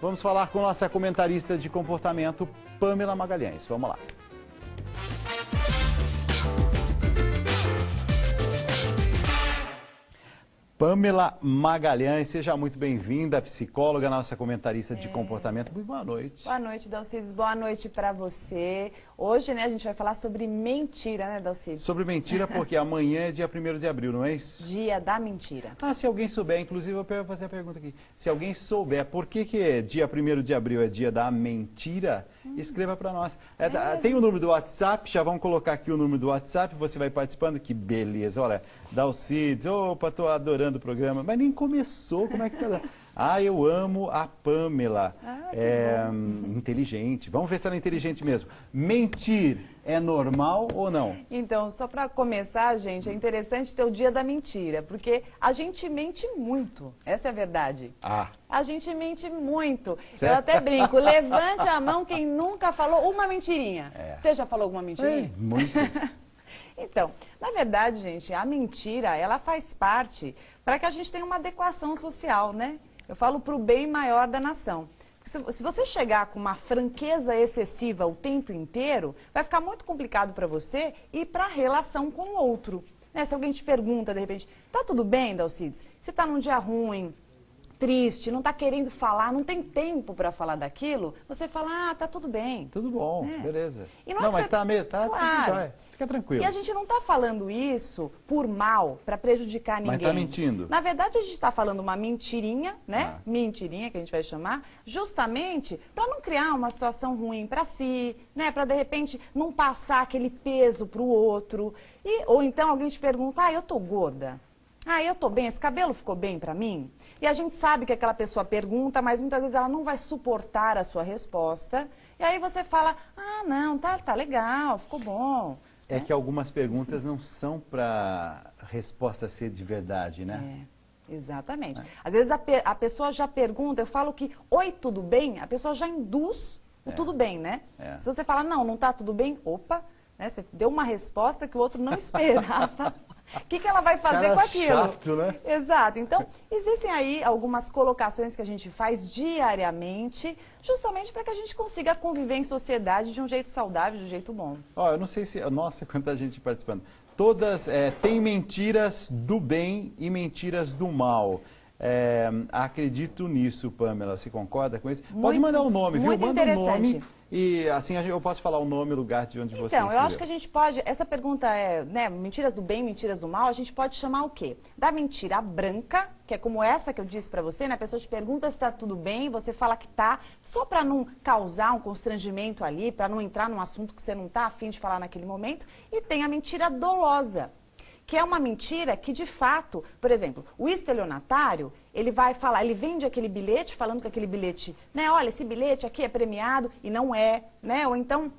Vamos falar com nossa comentarista de comportamento, Pamela Magalhães. Vamos lá. Pamela Magalhães, seja muito bem-vinda, psicóloga, nossa comentarista de comportamento. Muito boa noite. Boa noite, Dalcides. Boa noite para você. Hoje, né, a gente vai falar sobre mentira, né, Dalcides? Sobre mentira, porque amanhã é dia 1º de abril, não é isso? Dia da mentira. Ah, se alguém souber, inclusive eu vou fazer a pergunta aqui. Se alguém souber por que dia 1º de abril é dia da mentira, escreva para nós. Tem o número do WhatsApp, já vamos colocar aqui o número do WhatsApp, você vai participando, que beleza. Olha, Dalcides, opa, tô adorando o programa, mas nem começou, como é que tá? Ah, eu amo a Pamela, inteligente. Vamos ver se ela é inteligente mesmo. Mentir é normal ou não? Então, só para começar, gente, é interessante ter o dia da mentira, porque a gente mente muito, essa é a verdade. A gente mente muito. Certo? Eu até brinco, levante a mão quem nunca falou uma mentirinha. Você já falou alguma mentirinha? Muitas. Então, na verdade, gente, a mentira, ela faz parte para que a gente tenha uma adequação social, né? Eu falo para o bem maior da nação. Se você chegar com uma franqueza excessiva o tempo inteiro, vai ficar muito complicado para você e para a relação com o outro. Né? Se alguém te pergunta, de repente, tá tudo bem, Dalcides? Você está num dia ruim, triste, não está querendo falar, não tem tempo para falar daquilo, você fala, ah, tá tudo bem. Tudo bom, beleza. E não, mas tá mesmo, tá claro. tudo jóia. Fica tranquilo. E a gente não está falando isso por mal, para prejudicar ninguém. Mas tá mentindo. Na verdade, a gente está falando uma mentirinha, né? Mentirinha, que a gente vai chamar, justamente para não criar uma situação ruim para si, né? Para, de repente, não passar aquele peso para o outro. Ou então alguém te pergunta, ah, eu tô gorda. Ah, eu tô bem, esse cabelo ficou bem pra mim? E a gente sabe que aquela pessoa pergunta, mas muitas vezes ela não vai suportar a sua resposta. E aí você fala, ah, não, tá legal, ficou bom. É que algumas perguntas não são para resposta ser de verdade, né? Exatamente. Às vezes a pessoa já pergunta, eu falo que, oi, tudo bem? A pessoa já induz o tudo bem, né? Se você fala, não tá tudo bem, opa, né? Você deu uma resposta que o outro não esperava. O que ela vai fazer com aquilo? Chato, né? Exato. Então, existem aí algumas colocações que a gente faz diariamente, justamente para que a gente consiga conviver em sociedade de um jeito saudável, de um jeito bom. Eu não sei se... Nossa, quanta gente participando. Todas... tem mentiras do bem e mentiras do mal. Acredito nisso, Pamela. Você concorda com isso? Pode mandar um nome, viu? Muito Manda interessante. um nome. E assim eu posso falar o nome e o lugar de onde você escreveu. Então, eu acho que a gente pode, essa pergunta né, mentiras do bem, mentiras do mal, a gente pode chamar o quê? Da mentira branca, que é como essa que eu disse pra você, né? A pessoa te pergunta se tá tudo bem, você fala que tá, só pra não causar um constrangimento ali, pra não entrar num assunto que você não tá a fim de falar naquele momento. E tem a mentira dolosa, que é uma mentira que, de fato, por exemplo, o estelionatário, ele vai falar, ele vende aquele bilhete, falando que aquele bilhete, né, olha, esse bilhete aqui é premiado e não é, né, ou então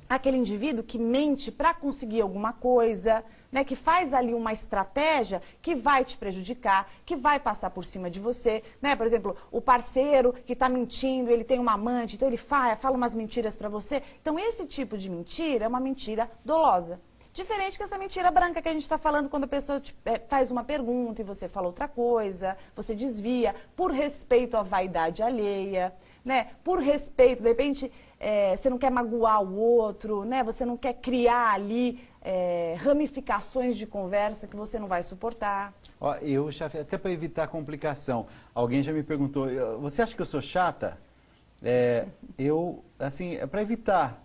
aquele indivíduo que mente para conseguir alguma coisa, né, que faz ali uma estratégia que vai te prejudicar, que vai passar por cima de você, né, por exemplo, o parceiro que está mentindo, ele tem uma amante, então ele fala umas mentiras para você, então esse tipo de mentira é uma mentira dolosa. Diferente que essa mentira branca que a gente está falando quando a pessoa faz uma pergunta e você fala outra coisa, você desvia por respeito à vaidade alheia, né? Por respeito, de repente, você não quer magoar o outro, né? Você não quer criar ali ramificações de conversa que você não vai suportar. Eu já, até para evitar complicação, alguém já me perguntou, você acha que eu sou chata? Assim, é para evitar.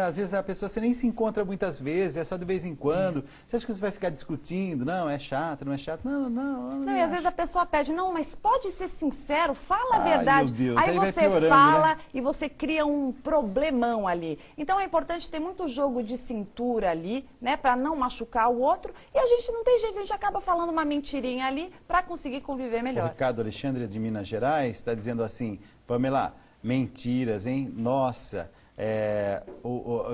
Às vezes a pessoa, você nem se encontra muitas vezes, é só de vez em quando. Você acha que você vai ficar discutindo? Não, é chato, não é chato? Não, e às vezes a pessoa pede, não, mas pode ser sincero, fala a verdade. Meu Deus, aí você piorando, fala, né? e você cria um problemão ali. Então é importante ter muito jogo de cintura ali, né, para não machucar o outro. E a gente não tem jeito, a gente acaba falando uma mentirinha ali para conseguir conviver melhor. O Ricardo Alexandre de Minas Gerais está dizendo assim, Pamela, mentiras, hein? Nossa,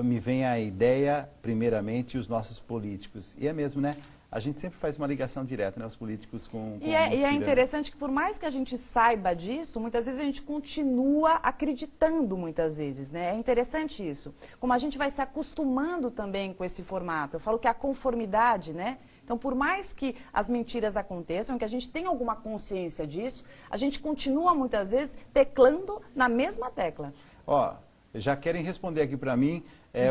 me vem a ideia, primeiramente, os nossos políticos. E é mesmo, né? A gente sempre faz uma ligação direta, né? Os políticos com e é interessante que por mais que a gente saiba disso, muitas vezes a gente continua acreditando muitas vezes, né? É interessante isso. Como a gente vai se acostumando também com esse formato. Eu falo que a conformidade, né? Então, por mais que as mentiras aconteçam, que a gente tenha alguma consciência disso, a gente continua muitas vezes teclando na mesma tecla. Ó, já querem responder aqui para mim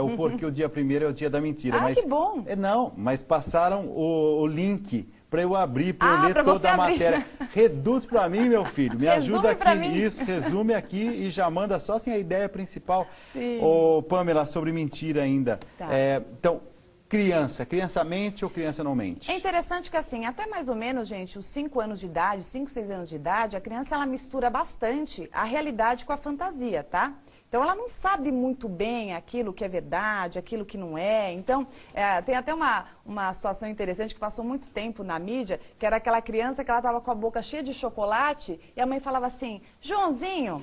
o porquê o dia 1º é o dia da mentira. Ah, mas, que bom! Não, mas passaram o link para eu abrir, para eu ler pra toda você a abrir. matéria. Reduz para mim, meu filho. Me Resume ajuda pra aqui. mim. Isso, resume aqui e já manda só assim a ideia principal. Sim. Ô, Pamela, sobre mentira ainda. Tá. Então, criança mente ou criança não mente? É interessante que assim, até mais ou menos, gente, os 5 anos de idade, 5, 6 anos de idade, a criança ela mistura bastante a realidade com a fantasia, tá? Então ela não sabe muito bem aquilo que é verdade, aquilo que não é. Então, tem até uma situação interessante que passou muito tempo na mídia, que era aquela criança que ela estava com a boca cheia de chocolate e a mãe falava assim, Joãozinho,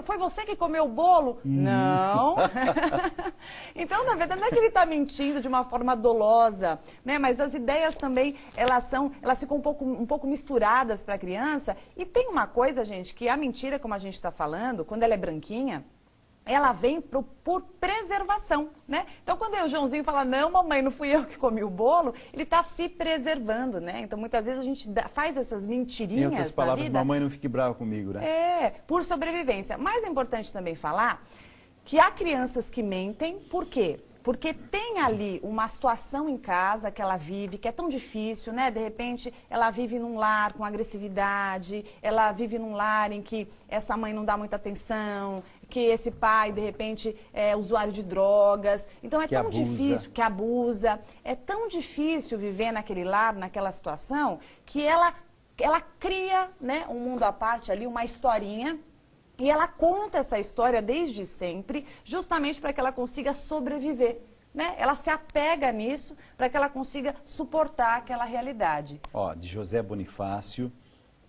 foi você que comeu o bolo? Não. Então, na verdade, não é que ele está mentindo de uma forma dolosa, né? Mas as ideias também, elas ficam um pouco misturadas para a criança. E tem uma coisa, gente, que a mentira, como a gente está falando, quando ela é branquinha, ela vem por preservação, né? Então, quando o Joãozinho fala, não, mamãe, não fui eu que comi o bolo, ele está se preservando, né? Então, muitas vezes a gente faz essas mentirinhas. Em outras palavras, na vida, mamãe não fique brava comigo, né? por sobrevivência. Mais importante também falar que há crianças que mentem, por quê? Porque tem ali uma situação em casa que ela vive, que é tão difícil, né? De repente, ela vive num lar com agressividade, ela vive num lar em que essa mãe não dá muita atenção, que esse pai, de repente, é usuário de drogas. Então, é tão difícil, que abusa. É tão difícil viver naquele lar, naquela situação, que ela cria, né, um mundo à parte ali, uma historinha. E ela conta essa história desde sempre, justamente para que ela consiga sobreviver, né? Ela se apega nisso para que ela consiga suportar aquela realidade. Ó, de José Bonifácio,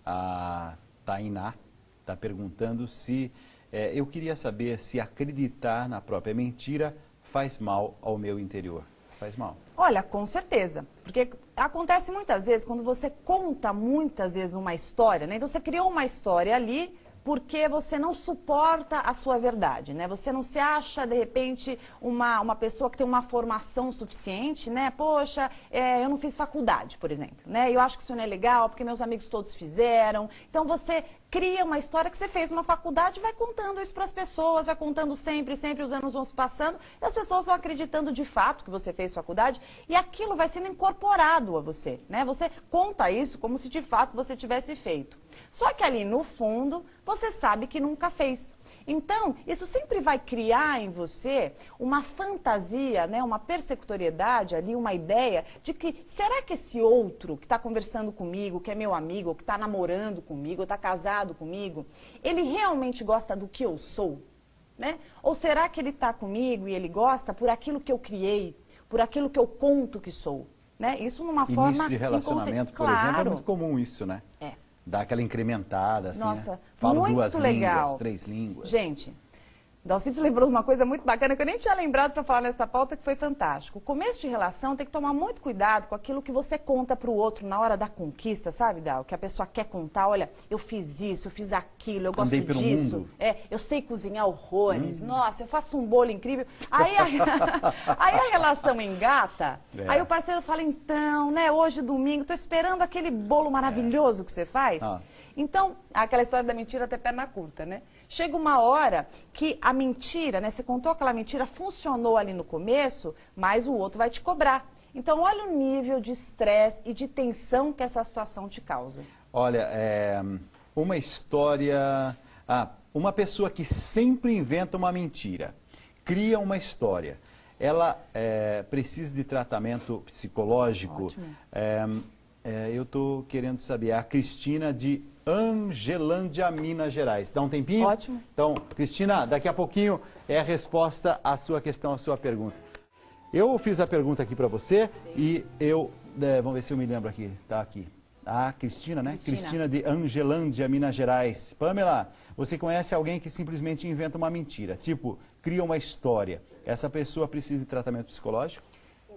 a Tainá está perguntando se... eu queria saber se acreditar na própria mentira faz mal ao meu interior. Faz mal? Olha, com certeza. Porque acontece muitas vezes, quando você conta muitas vezes uma história, né? Então você criou uma história ali, porque você não suporta a sua verdade, né? Você não se acha, de repente, uma pessoa que tem uma formação suficiente, né? Poxa, eu não fiz faculdade, por exemplo, né? Eu acho que isso não é legal, porque meus amigos todos fizeram. Então, você cria uma história que você fez uma faculdade e vai contando isso para as pessoas, vai contando sempre, sempre, os anos vão se passando, e as pessoas vão acreditando de fato que você fez faculdade, e aquilo vai sendo incorporado a você, né? Você conta isso como se de fato você tivesse feito. Só que ali no fundo, você sabe que nunca fez. Então, isso sempre vai criar em você uma fantasia, né, uma persecutoriedade ali, uma ideia de que, será que esse outro que está conversando comigo, que é meu amigo, que está namorando comigo, está casado comigo, ele realmente gosta do que eu sou? Né? Ou será que ele está comigo e ele gosta por aquilo que eu criei, por aquilo que eu conto que sou? Né? Isso numa forma... Início de relacionamento, por exemplo, é muito comum isso, né? É. Dá aquela incrementada, assim, Nossa, né? Falo muito 2 legal. línguas, 3 línguas. Gente, Dalcides lembrou de uma coisa muito bacana que eu nem tinha lembrado para falar nessa pauta, que foi fantástico. O começo de relação tem que tomar muito cuidado com aquilo que você conta para o outro na hora da conquista, sabe, Dal? Que a pessoa quer contar, olha, eu fiz isso, eu fiz aquilo, eu gosto Andei pelo disso. mundo. Eu sei cozinhar horrores, nossa, eu faço um bolo incrível. Aí a relação engata, aí o parceiro fala, então, né, hoje domingo, tô esperando aquele bolo maravilhoso que você faz. Então, aquela história da mentira até perna curta, né? Chega uma hora que a mentira, né? Você contou aquela mentira, funcionou ali no começo, mas o outro vai te cobrar. Então, olha o nível de estresse e de tensão que essa situação te causa. Olha, uma história... uma pessoa que sempre inventa uma mentira, cria uma história, ela precisa de tratamento psicológico. Ótimo. Eu estou querendo saber, a Cristina de Angelândia, Minas Gerais. Dá um tempinho? Ótimo. Então, Cristina, daqui a pouquinho é a resposta à sua questão, à sua pergunta. Eu fiz a pergunta aqui para você e vamos ver se eu me lembro aqui. Tá aqui. A Cristina, né? Cristina de Angelândia, Minas Gerais. Pamela, você conhece alguém que simplesmente inventa uma mentira? Tipo, cria uma história. Essa pessoa precisa de tratamento psicológico?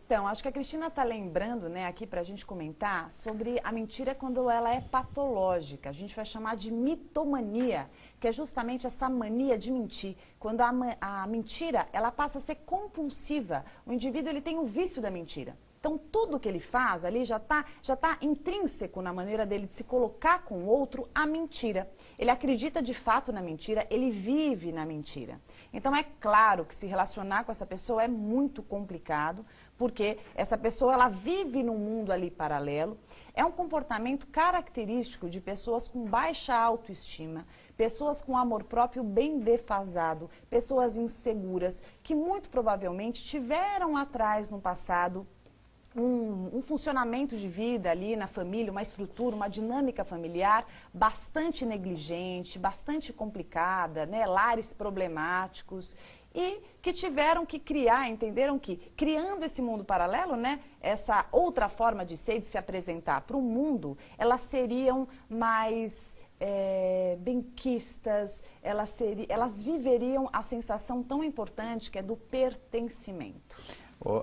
Então, acho que a Cristina está lembrando, né, aqui para a gente comentar sobre a mentira quando ela é patológica. A gente vai chamar de mitomania, que é justamente essa mania de mentir. Quando a mentira, ela passa a ser compulsiva. O indivíduo, ele tem o vício da mentira. Então, tudo que ele faz ali já tá intrínseco na maneira dele de se colocar com o outro a mentira. Ele acredita de fato na mentira, ele vive na mentira. Então, é claro que se relacionar com essa pessoa é muito complicado, porque essa pessoa ela vive num mundo ali paralelo. É um comportamento característico de pessoas com baixa autoestima, pessoas com amor próprio bem defasado, pessoas inseguras, que muito provavelmente tiveram lá atrás, no passado, um funcionamento de vida ali na família, uma estrutura, uma dinâmica familiar bastante negligente, bastante complicada, né? Lares problemáticos e que tiveram que criar, entenderam que criando esse mundo paralelo, né? Essa outra forma de ser, de se apresentar para o mundo, elas seriam mais benquistas, elas viveriam a sensação tão importante que é do pertencimento.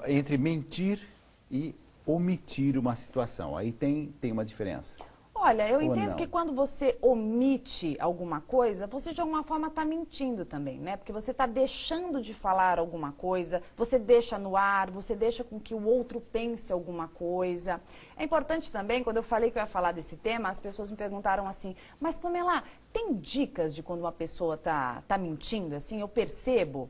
Entre mentir e omitir uma situação, aí tem uma diferença. Olha, eu entendo que quando você omite alguma coisa, você de alguma forma está mentindo também, né? Porque você está deixando de falar alguma coisa, você deixa no ar, você deixa com que o outro pense alguma coisa. É importante também, quando eu falei que eu ia falar desse tema, as pessoas me perguntaram assim, mas Pamela, tem dicas de quando uma pessoa tá mentindo, assim, eu percebo?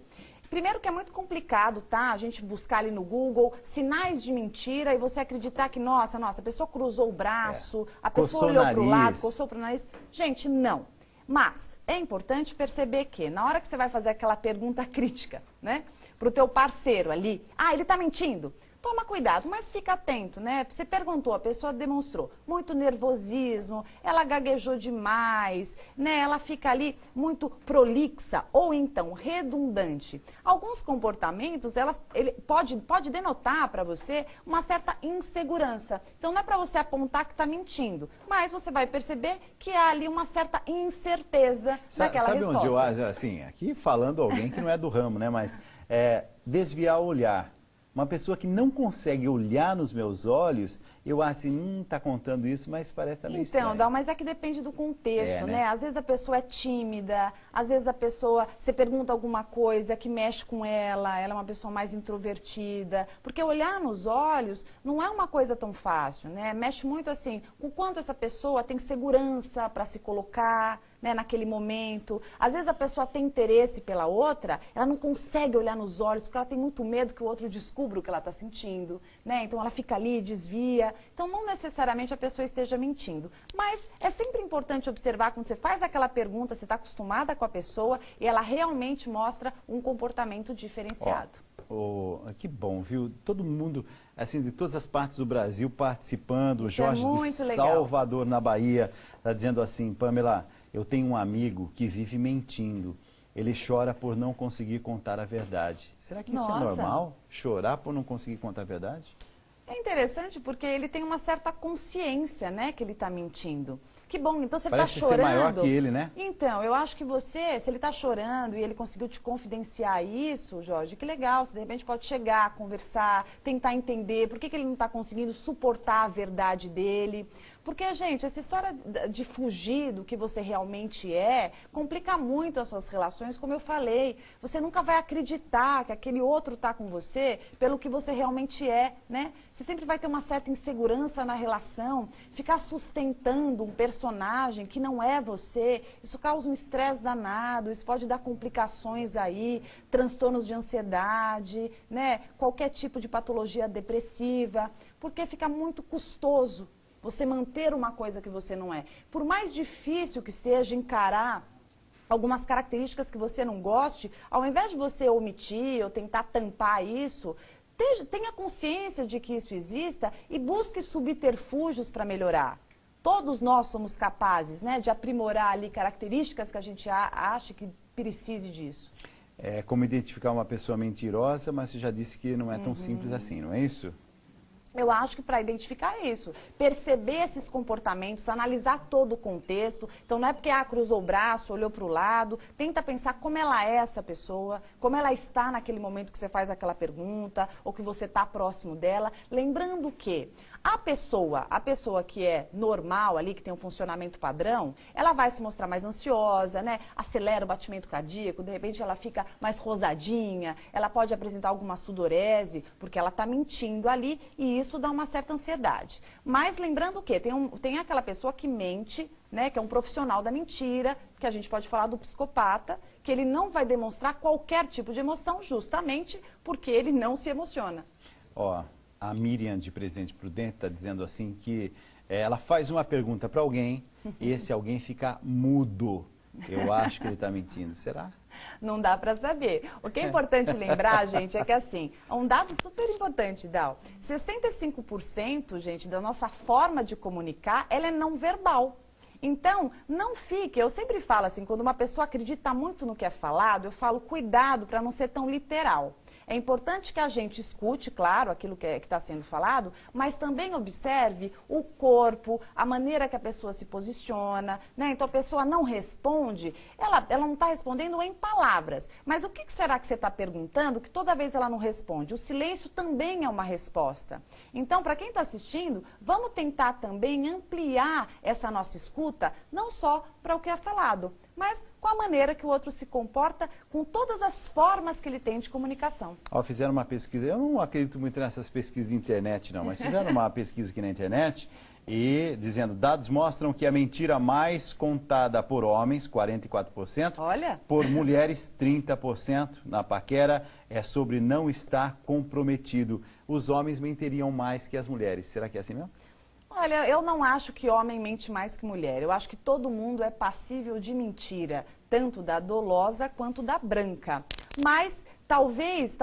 Primeiro que é muito complicado, tá? A gente buscar ali no Google sinais de mentira e você acreditar que, nossa, a pessoa cruzou o braço, a pessoa olhou para o lado, coçou para o nariz. Gente, não. Mas é importante perceber que na hora que você vai fazer aquela pergunta crítica, né? Para o teu parceiro ali, ele está mentindo. Toma cuidado, mas fica atento, né? Você perguntou, a pessoa demonstrou muito nervosismo, ela gaguejou demais, né? Ela fica ali muito prolixa ou então redundante. Alguns comportamentos, ele pode denotar para você uma certa insegurança. Então, não é para você apontar que está mentindo, mas você vai perceber que há ali uma certa incerteza naquela resposta. Sabe onde eu acho, assim, aqui falando alguém que não é do ramo, né? Mas desviar o olhar. Uma pessoa que não consegue olhar nos meus olhos, eu acho assim, tá contando isso, mas parece estar meio estranho. Então, Dal, mas é que depende do contexto, né? Às vezes a pessoa é tímida, às vezes a pessoa, você pergunta alguma coisa que mexe com ela é uma pessoa mais introvertida, porque olhar nos olhos não é uma coisa tão fácil, né? Mexe muito assim, com quanto essa pessoa tem segurança para se colocar, né, naquele momento. Às vezes a pessoa tem interesse pela outra, ela não consegue olhar nos olhos, porque ela tem muito medo que o outro descubra o que ela está sentindo, né? Então ela fica ali, desvia. Então não necessariamente a pessoa esteja mentindo. Mas é sempre importante observar quando você faz aquela pergunta, você está acostumada com a pessoa e ela realmente mostra um comportamento diferenciado. Que bom, viu? Todo mundo, assim, de todas as partes do Brasil participando. O Jorge de Salvador, na Bahia, está dizendo assim, Pamela, eu tenho um amigo que vive mentindo. Ele chora por não conseguir contar a verdade. Será que isso é normal? Chorar por não conseguir contar a verdade? É interessante porque ele tem uma certa consciência, né, que ele está mentindo. Que bom, então se ele Parece está chorando... ser maior que ele, né? Então, eu acho que você, se ele está chorando e ele conseguiu te confidenciar isso, Jorge, que legal, você de repente pode chegar, conversar, tentar entender por que ele não está conseguindo suportar a verdade dele. Porque, gente, essa história de fugir do que você realmente complica muito as suas relações, como eu falei. Você nunca vai acreditar que aquele outro está com você pelo que você realmente é, né? Você sempre vai ter uma certa insegurança na relação, ficar sustentando um personagem que não é você, isso causa um estresse danado, isso pode dar complicações aí, transtornos de ansiedade, né? Qualquer tipo de patologia depressiva, porque fica muito custoso você manter uma coisa que você não é. Por mais difícil que seja encarar algumas características que você não goste, ao invés de você omitir ou tentar tampar isso, tenha consciência de que isso exista e busque subterfúgios para melhorar. Todos nós somos capazes, né, de aprimorar ali características que a gente acha que precise disso. É como identificar uma pessoa mentirosa, mas você já disse que não é tão simples assim, não é isso? Eu acho que para identificar isso, perceber esses comportamentos, analisar todo o contexto. Então não é porque cruzou o braço, olhou para o lado, tenta pensar como ela é essa pessoa, como ela está naquele momento que você faz aquela pergunta, ou que você está próximo dela. Lembrando que A pessoa que é normal ali, que tem um funcionamento padrão, ela vai se mostrar mais ansiosa, né? Acelera o batimento cardíaco, de repente ela fica mais rosadinha, ela pode apresentar alguma sudorese, porque ela está mentindo ali e isso dá uma certa ansiedade. Mas lembrando o quê? Tem aquela pessoa que mente, né, que é um profissional da mentira, que a gente pode falar do psicopata, que ele não vai demonstrar qualquer tipo de emoção justamente porque ele não se emociona. Ó, a Miriam de Presidente Prudente está dizendo assim que ela faz uma pergunta para alguém e esse alguém fica mudo. Eu acho que ele está mentindo. Será? Não dá para saber. O que é importante lembrar, gente, é que assim, um dado super importante, Dal, 65%, gente, da nossa forma de comunicar, ela é não verbal. Então, não fique, eu sempre falo assim, quando uma pessoa acredita muito no que é falado, eu falo cuidado para não ser tão literal. É importante que a gente escute, claro, aquilo que está sendo falado, mas também observe o corpo, a maneira que a pessoa se posiciona, né? Então, a pessoa não responde, ela não está respondendo em palavras. Mas o que será que você está perguntando que toda vez ela não responde? O silêncio também é uma resposta. Então, para quem está assistindo, vamos tentar também ampliar essa nossa escuta, não só para o que é falado, mas com a maneira que o outro se comporta, com todas as formas que ele tem de comunicação. Ó, fizeram uma pesquisa, eu não acredito muito nessas pesquisas de internet não, mas fizeram uma pesquisa aqui na internet e dizendo, dados mostram que a mentira mais contada por homens, 44%, Olha. por mulheres, 30%, na paquera é sobre não estar comprometido. Os homens mentiriam mais que as mulheres, será que é assim mesmo? Olha, eu não acho que homem mente mais que mulher. Eu acho que todo mundo é passível de mentira, tanto da dolosa quanto da branca. Mas talvez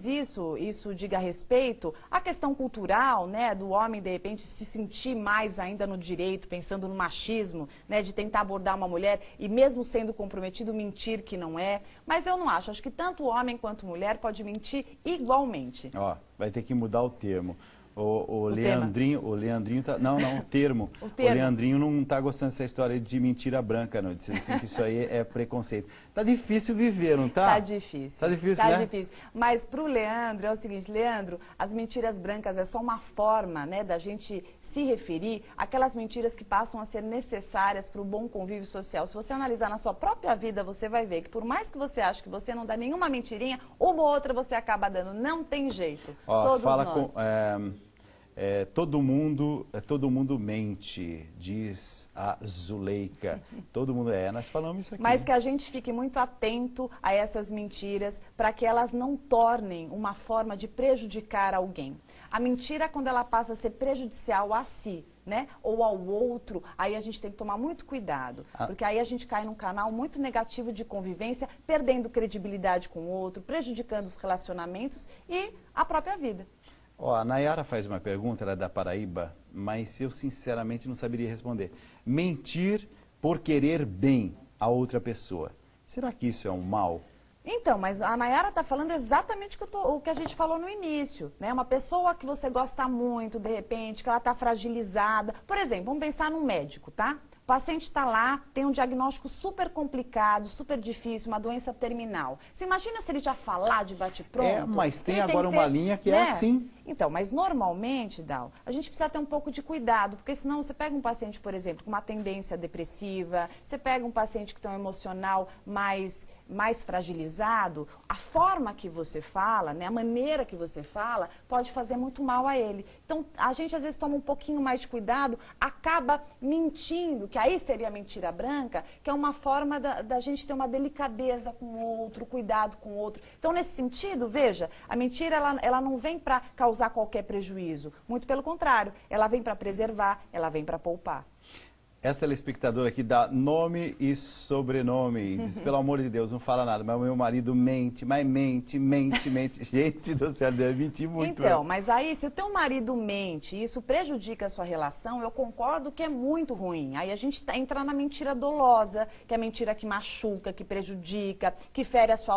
isso diga respeito à questão cultural, né, do homem de repente se sentir mais ainda no direito, pensando no machismo, né, de tentar abordar uma mulher e mesmo sendo comprometido mentir que não é. Mas eu não acho. Acho que tanto homem quanto mulher pode mentir igualmente. Ó, vai ter que mudar o termo. O Leandrinho tá, não, o termo. O Leandrinho não está gostando dessa história de mentira branca, não. Disse assim que isso aí é preconceito. Tá difícil viver, não tá? Tá difícil. Tá difícil, tá né? difícil. Mas pro Leandro é o seguinte, Leandro, as mentiras brancas é só uma forma, né, da gente se referir àquelas mentiras que passam a ser necessárias para o bom convívio social. Se você analisar na sua própria vida, você vai ver que por mais que você ache que você não dá nenhuma mentirinha, uma ou outra você acaba dando. Não tem jeito. Ó, todos fala nós. todo mundo mente, diz a Zuleika. Todo mundo nós falamos isso aqui. Mas que a gente fique muito atento a essas mentiras para que elas não tornem uma forma de prejudicar alguém. A mentira, quando ela passa a ser prejudicial a si, né, ou ao outro, aí a gente tem que tomar muito cuidado, porque aí a gente cai num canal muito negativo de convivência, perdendo credibilidade com o outro, prejudicando os relacionamentos e a própria vida. Ó, a Nayara faz uma pergunta, ela é da Paraíba, mas eu sinceramente não saberia responder. Mentir por querer bem a outra pessoa. Será que isso é um mal? Então, mas a Nayara está falando exatamente o que a gente falou no início, né? Uma pessoa que você gosta muito, de repente, que ela está fragilizada. Por exemplo, vamos pensar num médico, tá? O paciente está lá, tem um diagnóstico super complicado, super difícil, uma doença terminal. Você imagina se ele já falar de bate-pronto? Mas tem agora uma linha que é assim. Então, mas normalmente, Dal, a gente precisa ter um pouco de cuidado, porque senão você pega um paciente, por exemplo, com uma tendência depressiva, você pega um paciente que tem um emocional mais fragilizado, a forma que você fala, né, a maneira que você fala, pode fazer muito mal a ele. Então, a gente às vezes toma um pouquinho mais de cuidado, acaba mentindo, que aí seria a mentira branca, que é uma forma da gente ter uma delicadeza com o outro, cuidado com o outro. Então, nesse sentido, veja, a mentira ela não vem para causar qualquer prejuízo. Muito pelo contrário, ela vem para preservar, ela vem para poupar. Essa telespectadora aqui dá nome e sobrenome e diz, pelo amor de Deus, não fala nada, mas o meu marido mente, mas mente. Gente do céu, deve mentir muito. Então, mas aí, se o teu marido mente e isso prejudica a sua relação, eu concordo que é muito ruim. Aí a gente entra na mentira dolosa, que é a mentira que machuca, que prejudica, que fere a sua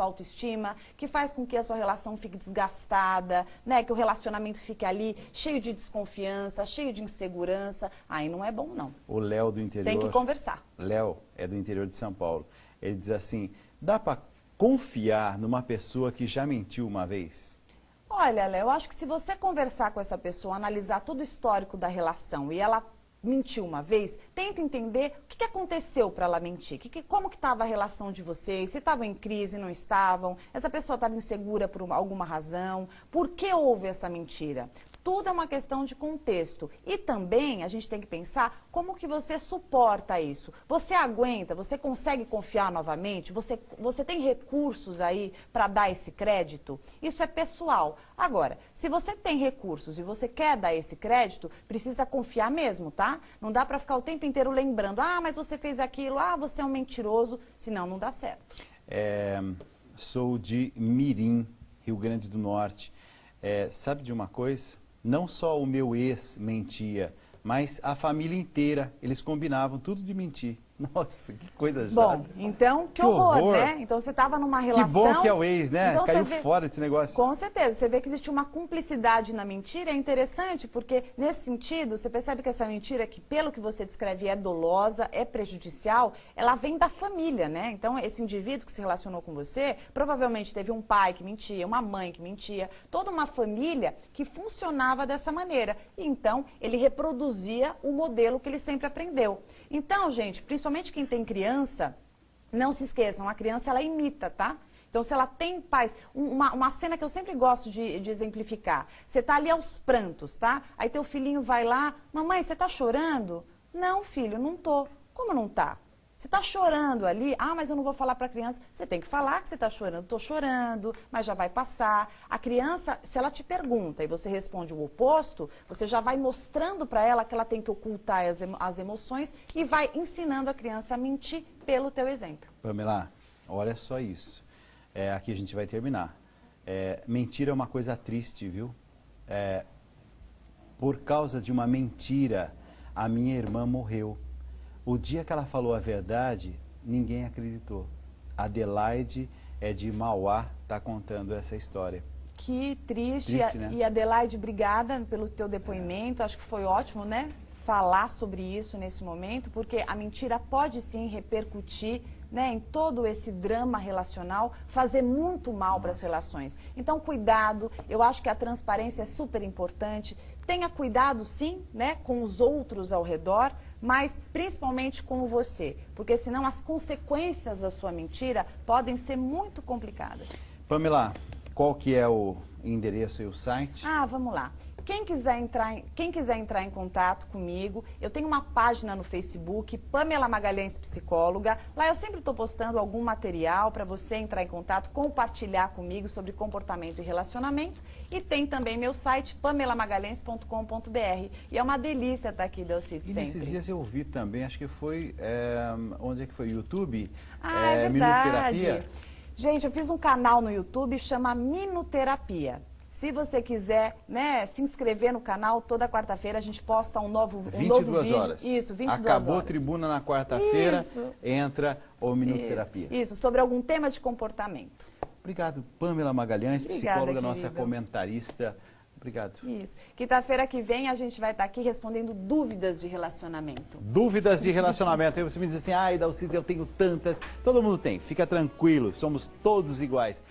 autoestima, que faz com que a sua relação fique desgastada, né? Que o relacionamento fique ali cheio de desconfiança, cheio de insegurança. Aí não é bom, não. O Léo do interior... Tem que conversar. Léo é do interior de São Paulo. Ele diz assim, dá para confiar numa pessoa que já mentiu uma vez? Olha, Léo, eu acho que se você conversar com essa pessoa, analisar todo o histórico da relação e ela mentiu uma vez, tenta entender o que aconteceu para ela mentir, como que estava a relação de vocês, se estavam em crise, não estavam, essa pessoa estava insegura por alguma razão, por que houve essa mentira? Tudo é uma questão de contexto. E também a gente tem que pensar como que você suporta isso. Você aguenta, você consegue confiar novamente, você tem recursos aí para dar esse crédito? Isso é pessoal. Agora, se você tem recursos e você quer dar esse crédito, precisa confiar mesmo, tá? Não dá para ficar o tempo inteiro lembrando, mas você fez aquilo, você é um mentiroso, senão não dá certo. Sou de Mirim, Rio Grande do Norte. Sabe de uma coisa? Não só o meu ex mentia, mas a família inteira, eles combinavam tudo de mentir. Nossa, que coisa chata. Bom, então, que horror, né? Então você estava numa relação... Que bom que é o ex, né? Então, caiu fora desse negócio. Com certeza. Você vê que existe uma cumplicidade na mentira. É interessante porque, nesse sentido, você percebe que essa mentira, que pelo que você descreve é dolosa, é prejudicial, ela vem da família, né? Então, esse indivíduo que se relacionou com você, provavelmente teve um pai que mentia, uma mãe que mentia, toda uma família que funcionava dessa maneira. E, então, ele reproduzia o modelo que ele sempre aprendeu. Então, gente, principalmente quem tem criança, não se esqueçam, a criança ela imita, tá? Então, se ela tem pais... Uma cena que eu sempre gosto de exemplificar. Você tá ali aos prantos, tá? Aí teu filhinho vai lá, mamãe, você tá chorando? Não, filho, não tô. Como não tá? Você está chorando ali, mas eu não vou falar para a criança. Você tem que falar que você está chorando. Estou chorando, mas já vai passar. A criança, se ela te pergunta e você responde o oposto, você já vai mostrando para ela que ela tem que ocultar as emoções e vai ensinando a criança a mentir pelo teu exemplo. Pamela, olha só isso. Aqui a gente vai terminar. Mentira é uma coisa triste, viu? Por causa de uma mentira, a minha irmã morreu. O dia que ela falou a verdade, ninguém acreditou. Adelaide de Mauá está contando essa história. Que triste, né? E Adelaide, obrigada pelo teu depoimento, acho que foi ótimo, né? Falar sobre isso nesse momento, porque a mentira pode sim repercutir, né, em todo esse drama relacional, fazer muito mal para as relações. Então, cuidado, eu acho que a transparência é super importante. Tenha cuidado, sim, né, com os outros ao redor, mas principalmente com você, porque senão as consequências da sua mentira podem ser muito complicadas. Pamela, qual que é o endereço e o site? Vamos lá. Quem quiser entrar em contato comigo, eu tenho uma página no Facebook, Pamela Magalhães Psicóloga. Lá eu sempre estou postando algum material para você entrar em contato, compartilhar comigo sobre comportamento e relacionamento. E tem também meu site, pamelamagalhães.com.br. E é uma delícia estar aqui, Delcide, sempre. E nesses dias eu vi também, acho que foi, onde é que foi? YouTube? É verdade. Minuterapia? Gente, eu fiz um canal no YouTube, chama Minuterapia. Se você quiser, né, se inscrever no canal, toda quarta-feira a gente posta um novo vídeo. 22 horas. Isso, 22 horas. Acabou a tribuna na quarta-feira, entra o Minuterapia. Isso, sobre algum tema de comportamento. Obrigado, Pamela Magalhães, Obrigada, psicóloga, nossa querida. Comentarista. Obrigado. Isso. Quinta-feira que vem a gente vai estar aqui respondendo dúvidas de relacionamento. Dúvidas de relacionamento. Aí você me diz assim, Dalcide, eu tenho tantas. Todo mundo tem, fica tranquilo, somos todos iguais.